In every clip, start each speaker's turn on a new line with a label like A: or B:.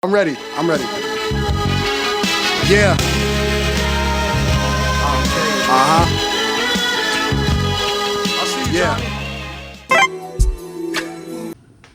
A: I'm ready. Yeah. I'll see you, Johnny.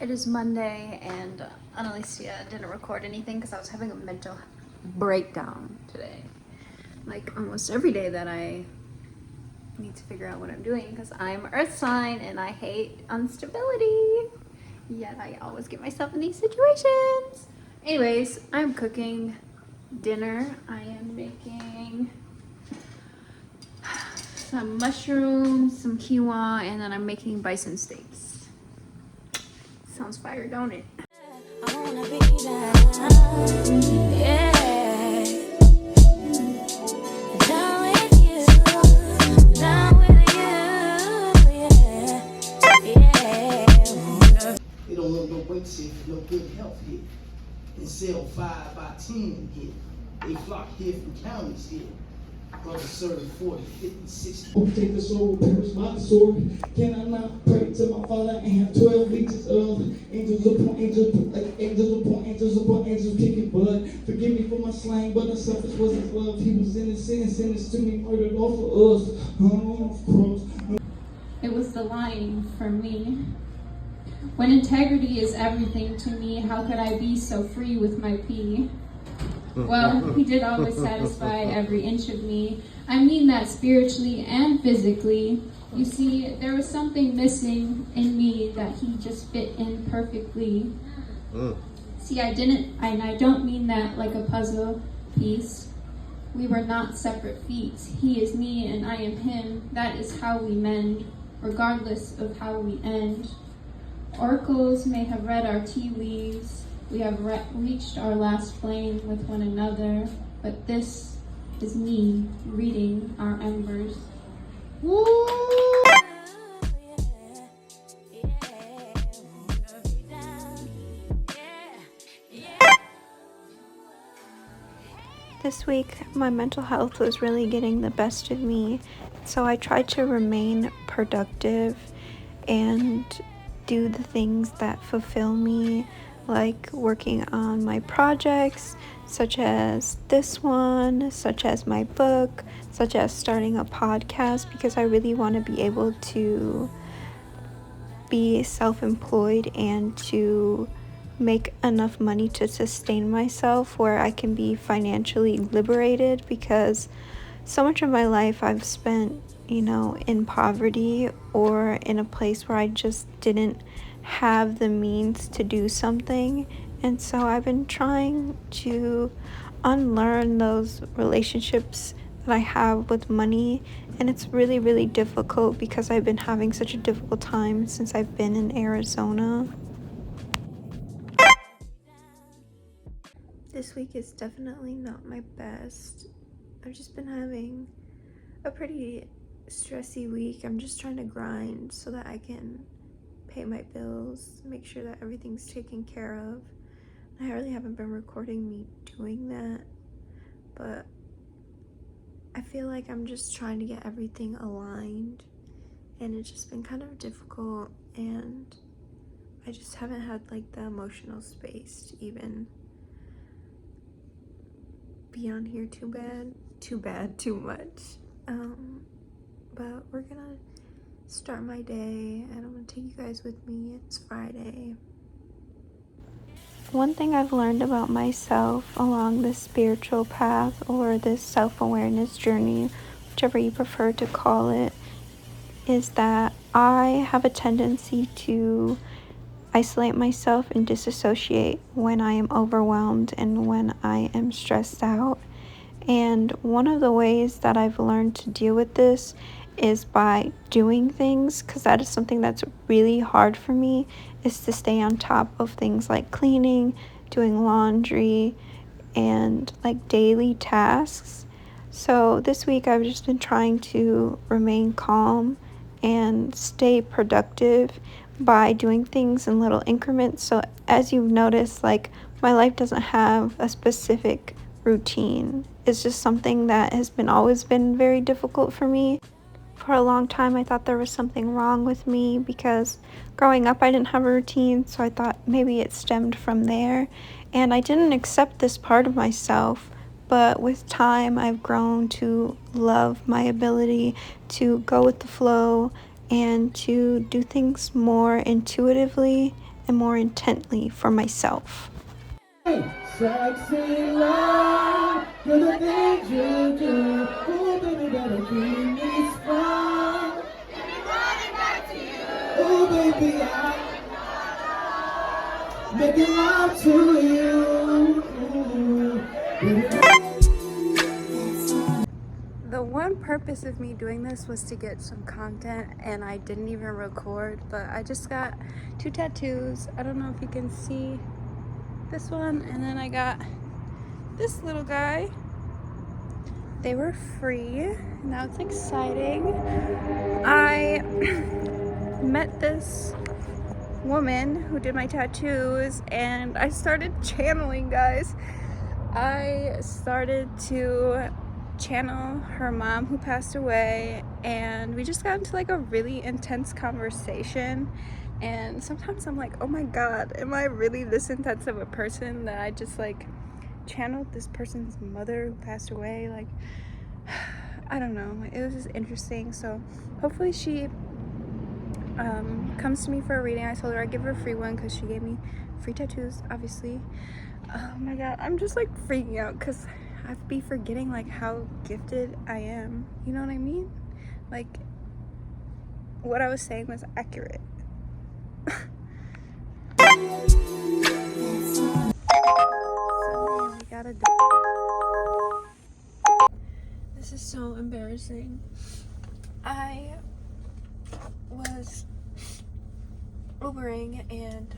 B: It is Monday and Annalicia didn't record anything because I was having a mental breakdown today. Like almost every day that I need to figure out what I'm doing because I'm Earth sign and I hate instability. Yet I always get myself in these situations. Anyways, I'm cooking dinner. I am making some mushrooms, some quinoa, and then I'm making bison steaks. Sounds fire, don't it? I wanna be down, yeah. Down with you, yeah.
C: They don't want no weight shift, no good health here. And sell 5 by 10 here. They flock here from counties here. Brothers serve 40, 50, 60.
D: Take the soul, perish my sword. Can I not pray to my Father and have 12 legions of angels upon angels, like angels upon angels kicking blood? Forgive me for my slang, but unselfish was his love. He was innocent and sentenced to me, murdered all for us. Of course.
E: It was the line for me. When integrity is everything to me, how could I be so free with my pee? Well, he did always satisfy every inch of me. I mean that spiritually and physically. You see, there was something missing in me that he just fit in perfectly. See, I don't mean that like a puzzle piece. We were not separate feet. He is me and I am him. That is how we mend, regardless of how we end. Oracles may have read our tea leaves. We have reached our last flame with one another, but this is me reading our embers. Woo!
B: This week, my mental health was really getting the best of me, so I tried to remain productive and do the things that fulfill me, like working on my projects, such as this one, such as my book, such as starting a podcast, because I really want to be able to be self-employed and to make enough money to sustain myself where I can be financially liberated, because so much of my life I've spent, in poverty or in a place where I just didn't have the means to do something. And so I've been trying to unlearn those relationships that I have with money, and it's really, really difficult because I've been having such a difficult time since I've been in Arizona. This week is definitely not my best. I've just been having a pretty stressy week. I'm just trying to grind so that I can pay my bills, make sure that everything's taken care of. I really haven't been recording me doing that, but I feel like I'm just trying to get everything aligned, and it's just been kind of difficult, and I just haven't had like the emotional space to even be on here too much. But we're gonna start my day and I'm gonna take you guys with me. It's Friday. One thing I've learned about myself along this spiritual path or this self-awareness journey, whichever you prefer to call it, is that I have a tendency to isolate myself and disassociate when I am overwhelmed and when I am stressed out. And one of the ways that I've learned to deal with this is by doing things, because that is something that's really hard for me, is to stay on top of things like cleaning, doing laundry, and like daily tasks. So this week I've just been trying to remain calm and stay productive by doing things in little increments. So as you've noticed, like my life doesn't have a specific routine. It's just something that has always been very difficult for me. For a long time I thought there was something wrong with me because growing up I didn't have a routine, so I thought maybe it stemmed from there. And I didn't accept this part of myself, but with time, I've grown to love my ability to go with the flow and to do things more intuitively and more intently for myself.
D: Sexy love, you're the things you do. Oh, baby, better keep me strong. Oh, baby, I'm making love to you.
B: The one purpose of me doing this was to get some content, and I didn't even record, but I just got 2 tattoos. I don't know if you can see this one, and then I got this little guy. They were free. Now it's exciting. I met this woman who did my tattoos, and I started channeling, guys. I started to channel her mom who passed away, and we just got into like a really intense conversation. And sometimes I'm like, oh my god, am I really this intense of a person that I just like channeled this person's mother who passed away? Like, I don't know, it was just interesting. So hopefully she comes to me for a reading. I told her I'd give her a free one because she gave me free tattoos, obviously. Oh my god, I'm just like freaking out because I'd be forgetting like how gifted I am. You know what I mean? Like, what I was saying was accurate. Someday we gotta do. This is so embarrassing. I was Ubering and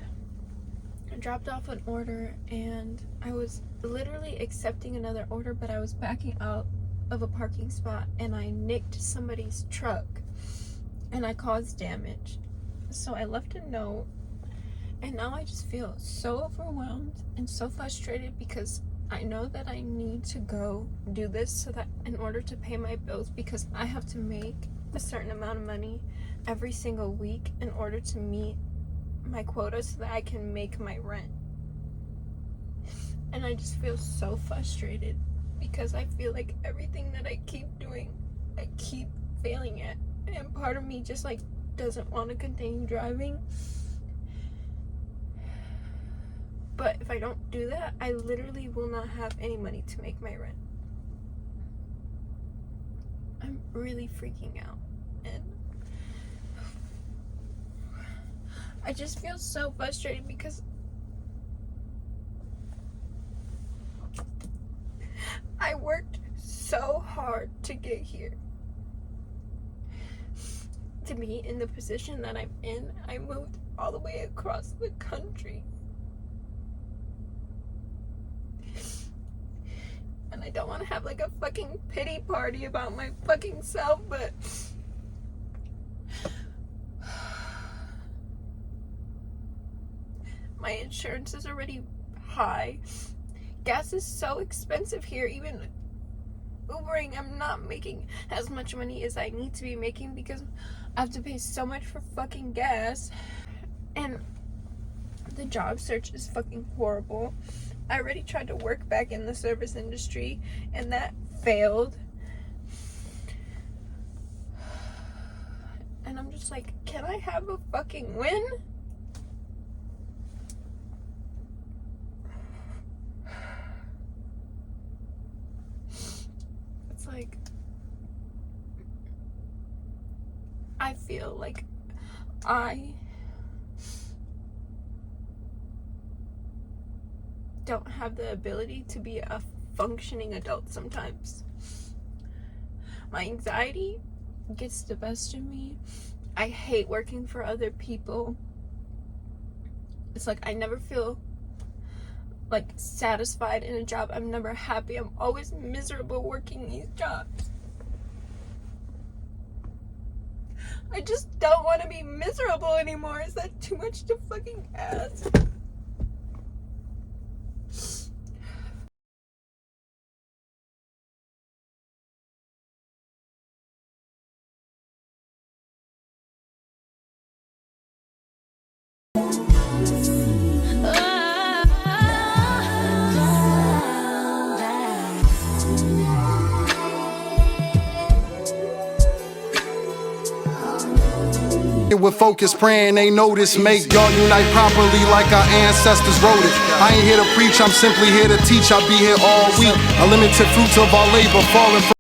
B: dropped off an order, and I was literally accepting another order, but I was backing out of a parking spot and I nicked somebody's truck and I caused damage. So I left a note, and now I just feel so overwhelmed and so frustrated because I know that I need to go do this so that in order to pay my bills, because I have to make a certain amount of money every single week in order to meet my quota so that I can make my rent. And I just feel so frustrated because I feel like everything that I keep doing, I keep failing at, and part of me just like doesn't want to continue driving. But if I don't do that, I literally will not have any money to make my rent. I'm really freaking out, and I just feel so frustrated because I worked so hard to get here. To be in the position that I'm in, I moved all the way across the country. And I don't want to have like a fucking pity party about my fucking self, but my insurance is already high. Gas is so expensive here. Even Ubering, I'm not making as much money as I need to be making because I have to pay so much for fucking gas. And the job search is fucking horrible. I already tried to work back in the service industry and that failed. And I'm just like, can I have a fucking win? It's like, I feel like I don't have the ability to be a functioning adult sometimes. My anxiety gets the best of me. I hate working for other people. It's like I never feel like satisfied in a job. I'm never happy. I'm always miserable working these jobs. I just don't want to be miserable anymore. Is that too much to fucking ask?
A: with focus, praying they notice. Make y'all unite properly like our ancestors wrote it. I ain't here to preach, I'm simply here to teach. I'll be here all week. Unlimited fruits of our labor falling from